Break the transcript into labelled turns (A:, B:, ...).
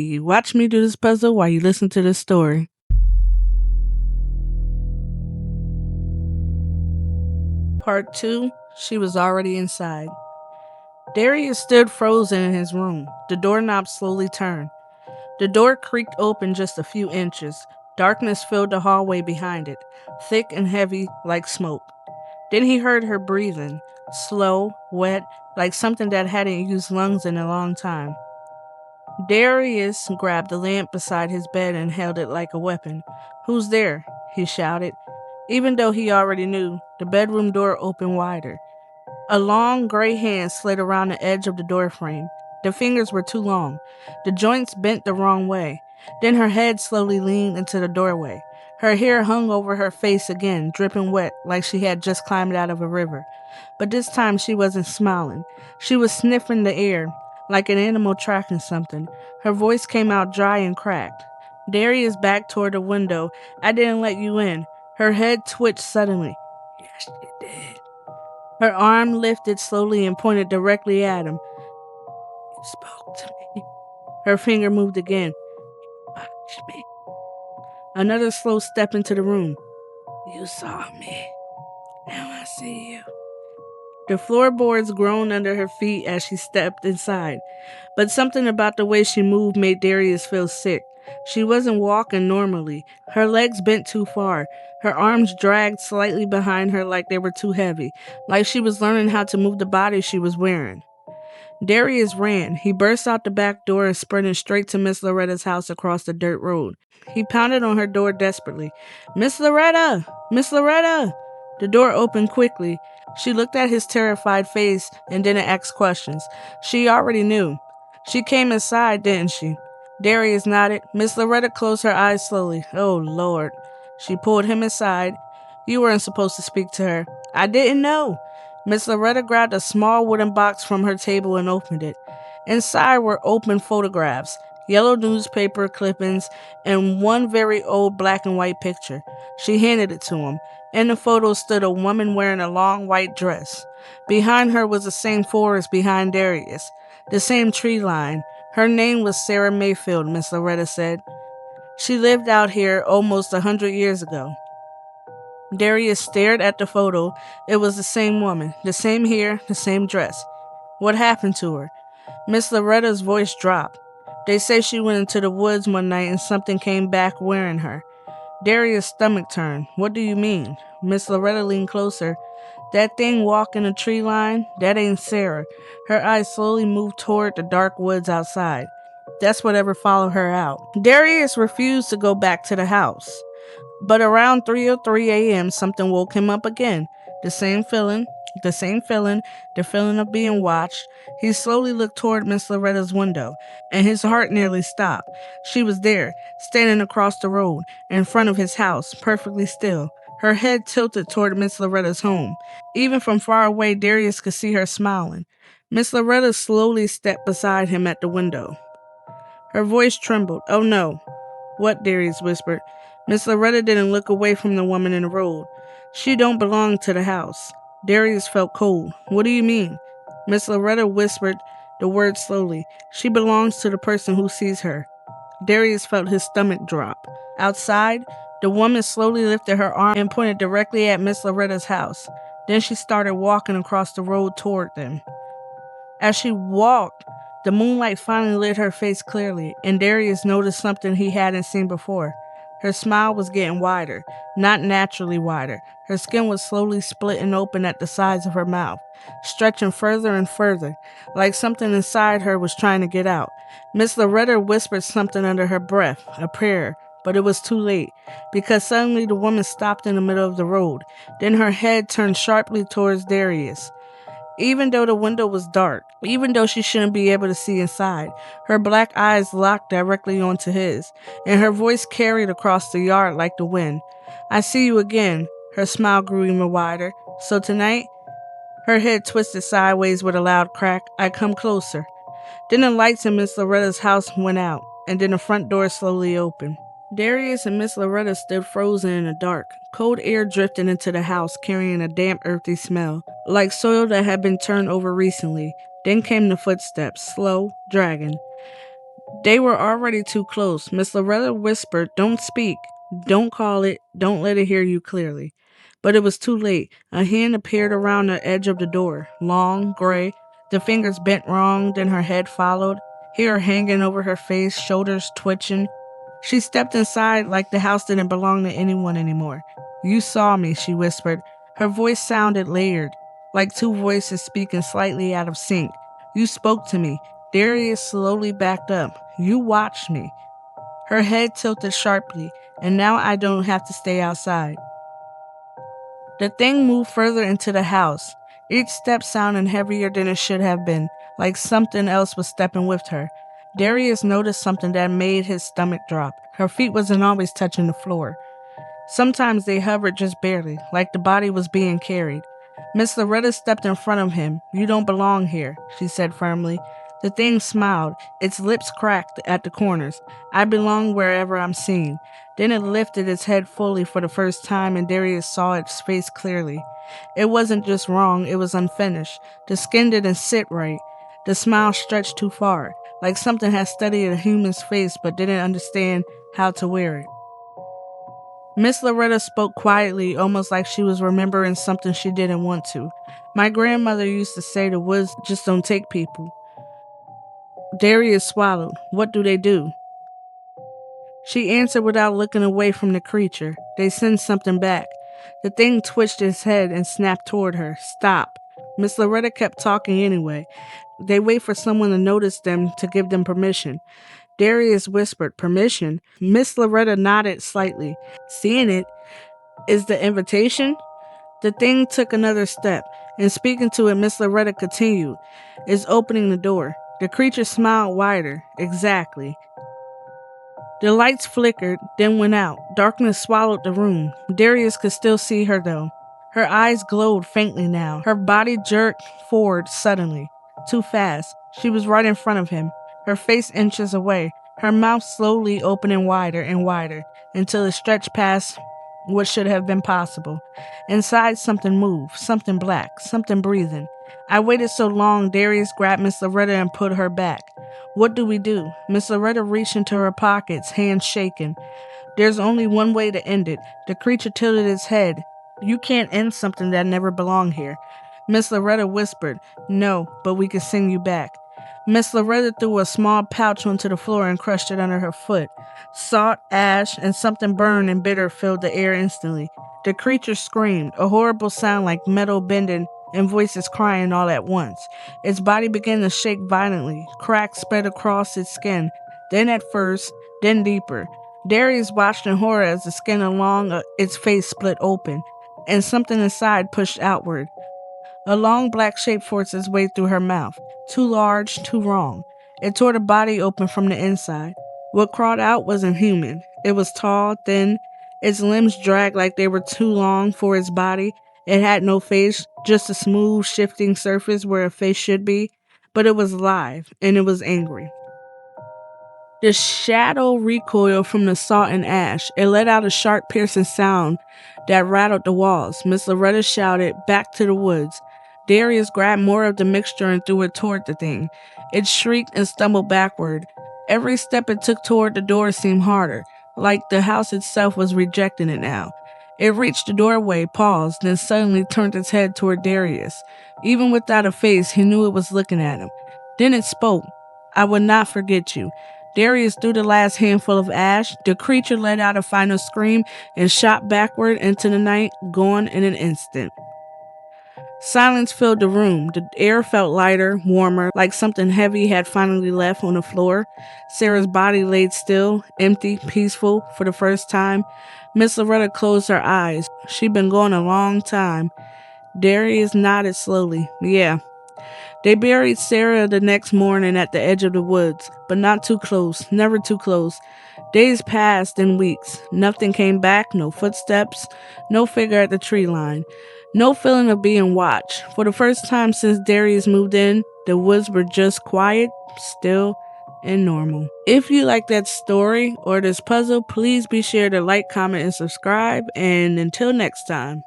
A: You watch me do this puzzle while you listen to this story. Part 2. She was already inside. Darius stood frozen in his room. The doorknob slowly turned. The door creaked open just a few inches. Darkness filled the hallway behind it, thick and heavy like smoke. Then he heard her breathing, slow, wet, like something that hadn't used lungs in a long time. Darius grabbed the lamp beside his bed and held it like a weapon. "Who's there?" he shouted. Even though he already knew, the bedroom door opened wider. A long gray hand slid around the edge of the doorframe. The fingers were too long. The joints bent the wrong way. Then her head slowly leaned into the doorway. Her hair hung over her face again, dripping wet like she had just climbed out of a river. But this time she wasn't smiling. She was sniffing the air, like an animal tracking something. Her voice came out dry and cracked. Darius backed toward the window. "I didn't let you in." Her head twitched suddenly. "Yes, you did." Her arm lifted slowly and pointed directly at him. "You spoke to me." Her finger moved again. "Watch me." Another slow step into the room. "You saw me. Now I see you." The floorboards groaned under her feet as she stepped inside, but something about the way she moved made Darius feel sick. She wasn't walking normally. Her legs bent too far. Her arms dragged slightly behind her like they were too heavy, like she was learning how to move the body she was wearing. Darius ran. He burst out the back door and sprinted straight to Miss Loretta's house across the dirt road. He pounded on her door desperately. "Miss Loretta! Miss Loretta!" The door opened quickly. She looked at his terrified face and didn't ask questions. She already knew. "She came inside, didn't she?" Darius nodded. Miss Loretta closed her eyes slowly. "Oh, Lord." She pulled him aside. "You weren't supposed to speak to her." "I didn't know." Miss Loretta grabbed a small wooden box from her table and opened it. Inside were open photographs, yellow newspaper clippings, and one very old black and white picture. She handed it to him. In the photo stood a woman wearing a long white dress. Behind her was the same forest behind Darius, the same tree line. Her name was Sarah Mayfield, Miss Loretta said. She lived out here almost 100 years ago. Darius stared at the photo. It was the same woman, the same hair, the same dress. "What happened to her?" Miss Loretta's voice dropped. "They say she went into the woods one night and something came back wearing her." Darius' stomach turned. "What do you mean?" Miss Loretta leaned closer. "That thing walking the tree line, that ain't Sarah." Her eyes slowly moved toward the dark woods outside. "That's whatever followed her out." Darius refused to go back to the house. But around 3:03 a.m., something woke him up again. The same feeling, the feeling of being watched. He slowly looked toward Miss Loretta's window, and his heart nearly stopped. She was there, standing across the road, in front of his house, perfectly still, her head tilted toward Miss Loretta's home. Even from far away, Darius could see her smiling. Miss Loretta slowly stepped beside him at the window. Her voice trembled. "Oh no." "What?" Darius whispered. Miss Loretta didn't look away from the woman in the road. "She don't belong to the house." Darius felt cold. "What do you mean?" Miss Loretta whispered the word slowly. "She belongs to the person who sees her." Darius felt his stomach drop. Outside, the woman slowly lifted her arm and pointed directly at Miss Loretta's house. Then she started walking across the road toward them. As she walked, the moonlight finally lit her face clearly, and Darius noticed something he hadn't seen before. Her smile was getting wider, not naturally wider. Her skin was slowly splitting open at the sides of her mouth, stretching further and further, like something inside her was trying to get out. Miss Loretta whispered something under her breath, a prayer, but it was too late, because suddenly the woman stopped in the middle of the road. Then her head turned sharply towards Darius. Even though the window was dark, even though she shouldn't be able to see inside, her black eyes locked directly onto his, and her voice carried across the yard like the wind. "I see you again." Her smile grew even wider. "So tonight?" Her head twisted sideways with a loud crack. "I come closer." Then the lights in Miss Loretta's house went out, and then the front door slowly opened. Darius and Miss Loretta stood frozen in the dark. Cold air drifted into the house, carrying a damp, earthy smell, like soil that had been turned over recently. Then came the footsteps, slow, dragging. They were already too close. Miss Loretta whispered, "Don't speak. Don't call it. Don't let it hear you clearly." But it was too late. A hand appeared around the edge of the door, long, gray, the fingers bent wrong, then her head followed, hair hanging over her face, shoulders twitching. She stepped inside like the house didn't belong to anyone anymore. "You saw me," she whispered. Her voice sounded layered, like two voices speaking slightly out of sync. "You spoke to me." Darius slowly backed up. "You watched me." Her head tilted sharply, "And now I don't have to stay outside." The thing moved further into the house, each step sounding heavier than it should have been, like something else was stepping with her. Darius noticed something that made his stomach drop. Her feet wasn't always touching the floor. Sometimes they hovered just barely, like the body was being carried. Miss Loretta stepped in front of him. "You don't belong here," she said firmly. The thing smiled, its lips cracked at the corners. "I belong wherever I'm seen." Then it lifted its head fully for the first time, and Darius saw its face clearly. It wasn't just wrong, it was unfinished. The skin didn't sit right. The smile stretched too far, like something had studied a human's face but didn't understand how to wear it. Miss Loretta spoke quietly, almost like she was remembering something she didn't want to. "My grandmother used to say the woods just don't take people." Darius swallowed. "What do they do?" She answered without looking away from the creature. "They send something back." The thing twitched its head and snapped toward her. "Stop." Miss Loretta kept talking anyway. "They wait for someone to notice them to give them permission." Darius whispered, "Permission?" Miss Loretta nodded slightly. "Seeing it is the invitation?" The thing took another step, and speaking to it, Miss Loretta continued, "Is opening the door." The creature smiled wider. "Exactly." The lights flickered, then went out. Darkness swallowed the room. Darius could still see her, though. Her eyes glowed faintly now. Her body jerked forward suddenly. Too fast. She was right in front of him, her face inches away, her mouth slowly opening wider and wider until it stretched past what should have been possible. Inside, something moved, something black, something breathing. I waited so long, Darius grabbed Miss Loretta and put her back. "What do we do?" Miss Loretta reached into her pockets, hands shaking. "There's only one way to end it." The creature tilted its head. "You can't end something that never belonged here." Miss Loretta whispered, "No, but we can send you back." Miss Loretta threw a small pouch onto the floor and crushed it under her foot. Salt, ash, and something burned and bitter filled the air instantly. The creature screamed, a horrible sound like metal bending and voices crying all at once. Its body began to shake violently. Cracks spread across its skin, then at first, then deeper. Darius watched in horror as the skin along its face split open, and something inside pushed outward. A long black shape forced its way through her mouth. Too large, too wrong. It tore the body open from the inside. What crawled out wasn't human. It was tall, thin. Its limbs dragged like they were too long for its body. It had no face, just a smooth, shifting surface where a face should be. But it was alive, and it was angry. The shadow recoiled from the salt and ash. It let out a sharp, piercing sound that rattled the walls. Miss Loretta shouted, "Back to the woods." Darius grabbed more of the mixture and threw it toward the thing. It shrieked and stumbled backward. Every step it took toward the door seemed harder, like the house itself was rejecting it now. It reached the doorway, paused, then suddenly turned its head toward Darius. Even without a face, he knew it was looking at him. Then it spoke. "I will not forget you." Darius threw the last handful of ash. The creature let out a final scream and shot backward into the night, gone in an instant. Silence filled the room. The air felt lighter, warmer, like something heavy had finally left on the floor. Sarah's body laid still, empty, peaceful for the first time. Miss Loretta closed her eyes. She'd been gone a long time. Darius nodded slowly. "Yeah." They buried Sarah the next morning at the edge of the woods, but not too close, never too close. Days passed, then weeks. Nothing came back, no footsteps, no figure at the tree line, no feeling of being watched. For the first time since Darius moved in, the woods were just quiet, still, and normal. If you like that story or this puzzle, please be sure to like, comment, and subscribe. And until next time.